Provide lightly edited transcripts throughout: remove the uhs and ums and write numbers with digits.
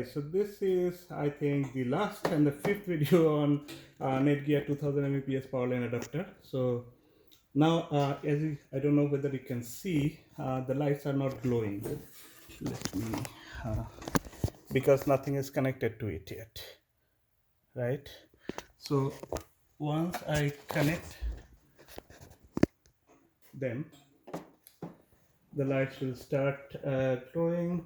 So this is, I think, the last and the fifth video on NetGear 2000 Mbps PowerLine adapter. So now, I don't know whether you can see, the lights are not glowing. Let me, because nothing is connected to it yet, right? So once I connect them, the lights will start glowing,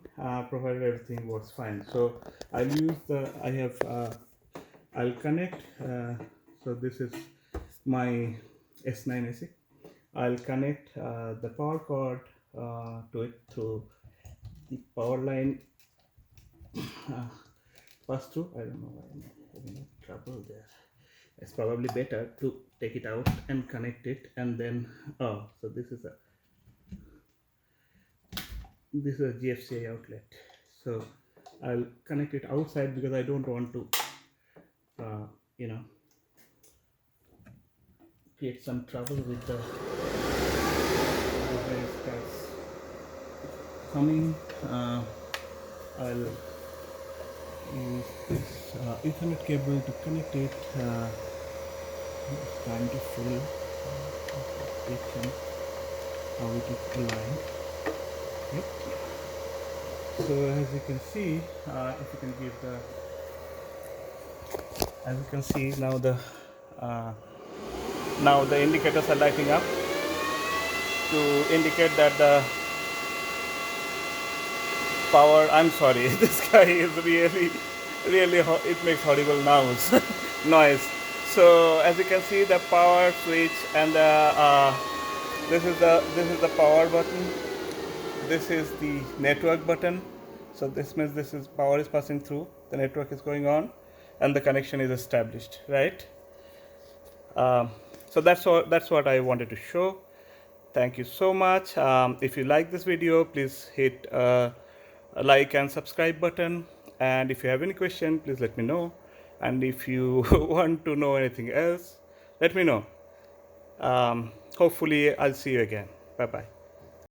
provided everything works fine. So I'll connect, so this is my S9 AC. I'll connect the power cord to it through the power line pass through. I don't know why I'm having trouble there. It's probably better to take it out and connect it, and then so this is a GFCI outlet. So I'll connect it outside because I don't want to you know, create some trouble with the guys coming. I'll use this Ethernet cable to connect it. It's time to fill how it is aligned. Yep. So as you can see, if you can give the, as you can see uh, now the indicators are lighting up to indicate that the power, I'm sorry, this guy is really it makes horrible noise. So as you can see, the power switch and the this is the power button, this is the network button. So this means this is power is passing through, the network is going on, and the connection is established, right? So that's what I wanted to show. Thank you so much. If you like this video, please hit a like and subscribe button. And if you have any question, please let me know. And if you want to know anything else, let me know. Hopefully, I'll see you again. Bye bye.